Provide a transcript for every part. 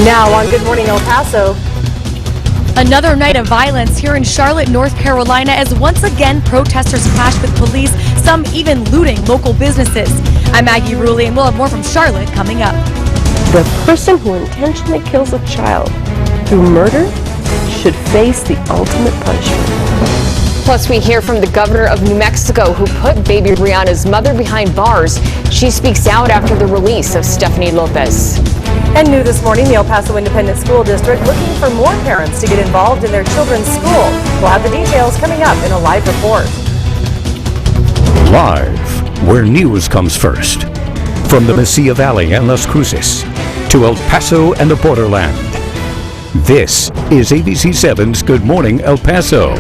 Now on Good Morning El Paso. Another night of violence here in Charlotte, North Carolina, as once again protesters clashed with police, some even looting local businesses. I'm Maggie Rulli, and we'll have more from Charlotte coming up. The person who intentionally kills a child through murder should face the ultimate punishment. Plus, we hear from the governor of New Mexico who put baby Brianna's mother behind bars. She speaks out after the release of Stephanie Lopez. And new this morning, the El Paso Independent School District looking for more parents to get involved in their children's school. We'll have the details coming up in a live report. Live, where news comes first. From the Mesilla Valley and Las Cruces to El Paso and the borderland. This is ABC 7's Good Morning El Paso.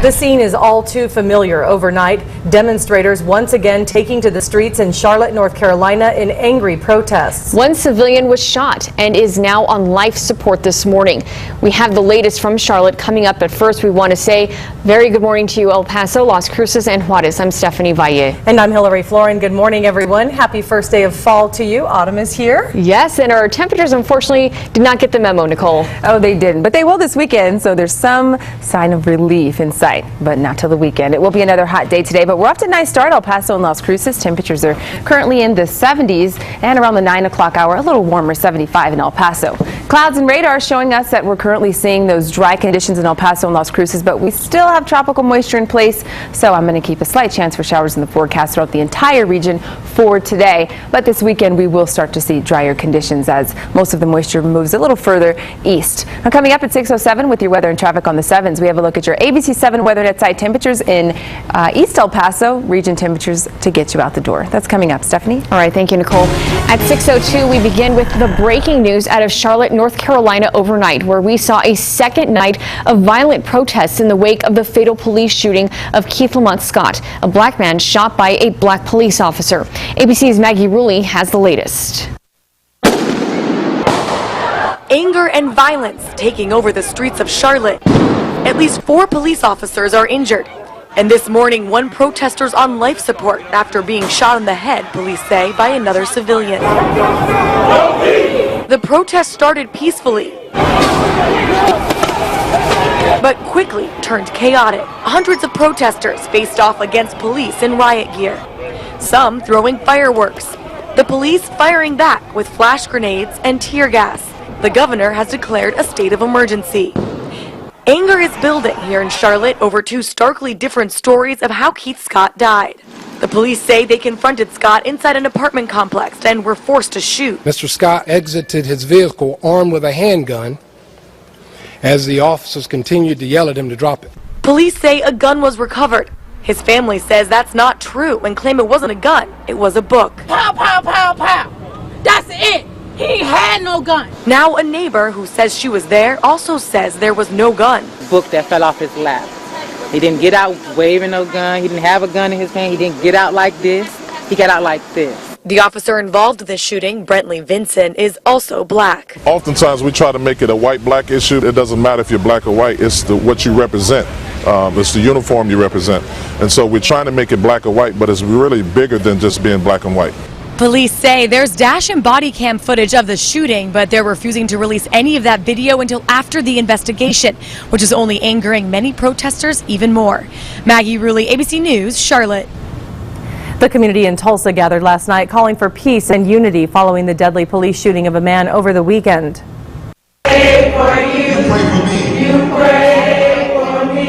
The scene is all too familiar overnight. Demonstrators once again taking to the streets in Charlotte, North Carolina in angry protests. One civilian was shot and is now on life support this morning. We have the latest from Charlotte coming up, but first we want to say very good morning to you, El Paso, Las Cruces, and Juarez. I'm Stephanie Valle. And I'm Floren. Good morning, everyone. Happy first day of fall to you. Autumn is here. Yes, and our temperatures unfortunately did not get the memo, Nicole. Oh, they didn't, but they will this weekend, so there's some sign of relief in sight, but not till the weekend. It will be another hot day today, but we're off to a nice start. El Paso and Las Cruces temperatures are currently in the 70s, and around the 9 o'clock hour, a little warmer, 75 in El Paso. Clouds and radar showing us that we're currently seeing those dry conditions in El Paso and Las Cruces, but we still have tropical moisture in place, so I'm going to keep a slight chance for showers in the forecast throughout the entire region for today. But this weekend, we will start to see drier conditions as most of the moisture moves a little further east. Now, coming up at 6:07 with your weather and traffic on the 7s, we have a look at your ABC 7 weather net side temperatures in East El Paso, region temperatures to get you out the door. That's coming up. Stephanie? All right, thank you, Nicole. At 6:02, we begin with the breaking news out of Charlotte, North Carolina overnight, where we saw a second night of violent protests in the wake of the fatal police shooting of Keith Lamont Scott, a black man shot by a black police officer. ABC's Maggie Rulli has the latest. Anger and violence taking over the streets of Charlotte. At least 4 police officers are injured. And this morning, one protester's on life support after being shot in the head, police say, by another civilian. The protest started peacefully, but quickly turned chaotic. Hundreds of protesters faced off against police in riot gear, some throwing fireworks, the police firing back with flash grenades and tear gas. The governor has declared a state of emergency. Anger is building here in Charlotte over 2 starkly different stories of how Keith Scott died. The police say they confronted Scott inside an apartment complex and were forced to shoot. Mr. Scott exited his vehicle armed with a handgun as the officers continued to yell at him to drop it. Police say a gun was recovered. His family says that's not true and claim it wasn't a gun, it was a book. Pow, pow, pow, pow. That's it. He had no gun. Now a neighbor who says she was there also says there was no gun. Book that fell off his lap. He didn't get out waving no gun. He didn't have a gun in his hand. He didn't get out like this. He got out like this. The officer involved in the shooting, Brentley Vincent, is also black. Oftentimes we try to make it a white-black issue. It doesn't matter if you're black or white. It's what you represent. It's the uniform you represent. And so we're trying to make it black or white, but it's really bigger than just being black and white. Police say there's dash and body cam footage of the shooting, but they're refusing to release any of that video until after the investigation, which is only angering many protesters even more. Maggie Rulli, ABC News, Charlotte. The community in Tulsa gathered last night calling for peace and unity following the deadly police shooting of a man over the weekend. Pray for you. You pray for me. You pray for me.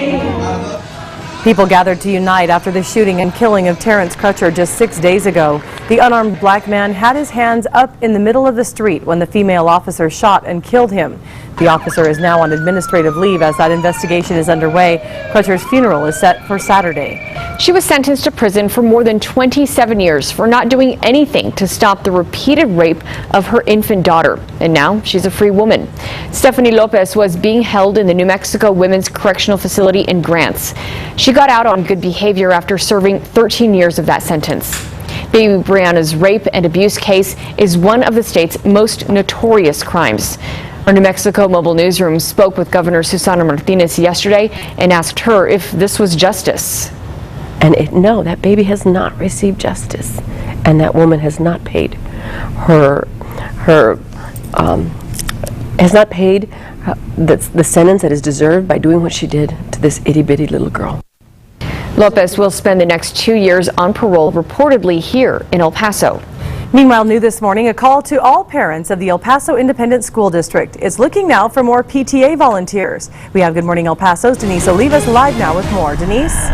People gathered to unite after the shooting and killing of Terrence Crutcher just 6 days ago. The unarmed black man had his hands up in the middle of the street when the female officer shot and killed him. The officer is now on administrative leave as that investigation is underway. Crutcher's funeral is set for Saturday. She was sentenced to prison for more than 27 years for not doing anything to stop the repeated rape of her infant daughter. And now she's a free woman. Stephanie Lopez was being held in the New Mexico Women's Correctional Facility in Grants. She got out on good behavior after serving 13 years of that sentence. Baby Brianna's rape and abuse case is one of the state's most notorious crimes. Our New Mexico Mobile Newsroom spoke with Governor Susana Martinez yesterday and asked her if this was justice. And no, that baby has not received justice, and that woman has not paid her has not paid the sentence that is deserved by doing what she did to this itty-bitty little girl. Lopez will spend the next 2 years on parole, reportedly here in El Paso. Meanwhile, new this morning, a call to all parents of the El Paso Independent School District is looking now for more PTA volunteers. We have Good Morning El Paso's Denise Olivas live now with more. Denise?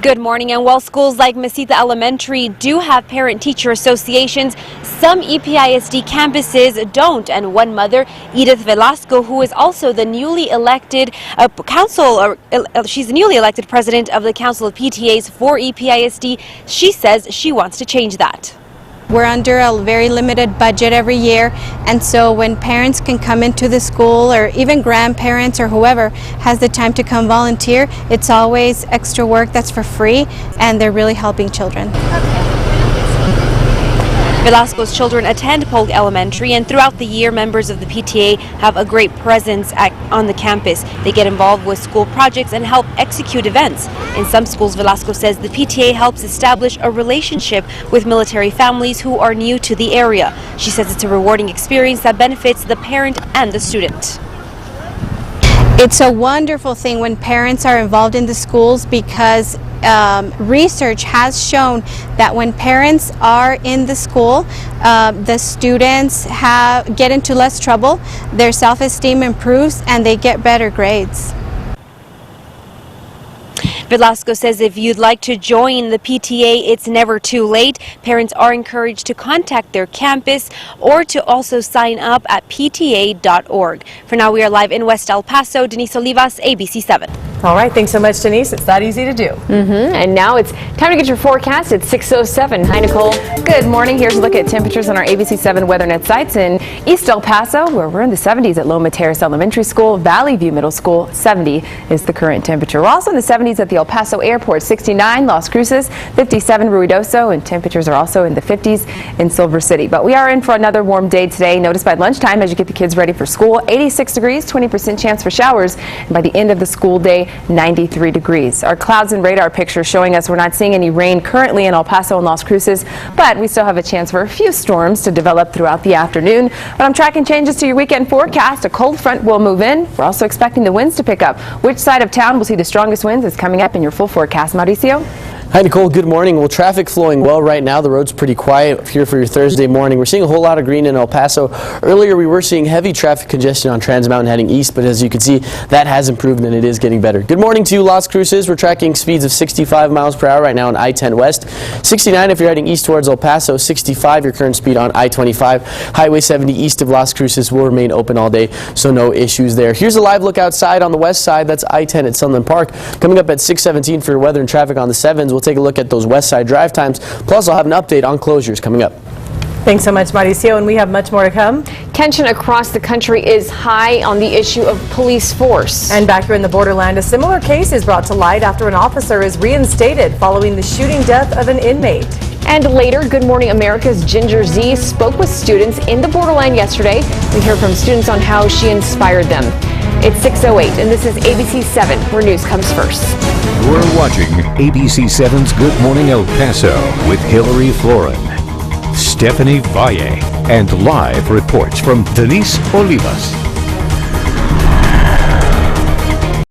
Good morning. And while schools like Mesita Elementary do have parent-teacher associations, some EPISD campuses don't. And one mother, Edith Velasco, who is also the newly elected she's the newly elected president of the Council of PTAs for EPISD, she says she wants to change that. We're under a very limited budget every year, and so when parents can come into the school, or even grandparents or whoever has the time to come volunteer, it's always extra work that's for free, and they're really helping children. Velasco's children attend Polk Elementary, and throughout the year, members of the PTA have a great presence on the campus. They get involved with school projects and help execute events. In some schools, Velasco says the PTA helps establish a relationship with military families who are new to the area. She says it's a rewarding experience that benefits the parent and the student. It's a wonderful thing when parents are involved in the schools, because research has shown that when parents are in the school, the students get into less trouble, their self-esteem improves, and they get better grades. Velasco says if you'd like to join the PTA, it's never too late. Parents are encouraged to contact their campus or to also sign up at PTA.org. For now, we are live in West El Paso. Denise Olivas, ABC 7. All right, thanks so much, Denise. It's that easy to do. And now it's time to get your forecast at 6:07. Hi, Nicole. Good morning. Here's a look at temperatures on our ABC 7 WeatherNet sites in East El Paso, where we're in the 70s at Loma Terrace Elementary School. Valley View Middle School, 70 is the current temperature. We're also in the 70s at the El Paso Airport, 69 Las Cruces, 57 Ruidoso, and temperatures are also in the 50s in Silver City. But we are in for another warm day today. Notice by lunchtime as you get the kids ready for school, 86 degrees, 20% chance for showers, and by the end of the school day, 93 degrees. Our clouds and radar picture showing us we're not seeing any rain currently in El Paso and Las Cruces, but we still have a chance for a few storms to develop throughout the afternoon. But I'm tracking changes to your weekend forecast. A cold front will move in. We're also expecting the winds to pick up. Which side of town will see the strongest winds is coming up in your full forecast. Mauricio? Hi, Nicole. Good morning. Well, traffic flowing well right now. The road's pretty quiet here for your Thursday morning. We're seeing a whole lot of green in El Paso. Earlier, we were seeing heavy traffic congestion on Trans Mountain heading east, but as you can see, that has improved and it is getting better. Good morning to you, Las Cruces. We're tracking speeds of 65 miles per hour right now on I-10 West. 69 if you're heading east towards El Paso. 65 your current speed on I-25. Highway 70 east of Las Cruces will remain open all day, so no issues there. Here's a live look outside on the west side. That's I-10 at Sunland Park. Coming up at 6:17 for your weather and traffic on the 7s. We'll take a look at those west side drive times. Plus, I'll have an update on closures coming up. Thanks so much, Mauricio, and we have much more to come. Tension across the country is high on the issue of police force. And back here in the borderland, a similar case is brought to light after an officer is reinstated following the shooting death of an inmate. And later, Good Morning America's Ginger Z spoke with students in the borderland yesterday. We hear from students on how she inspired them. It's 6:08, and this is ABC 7, where news comes first. You're watching ABC 7's Good Morning El Paso with Hillary Floren, Stephanie Valle, and live reports from Denise Olivas.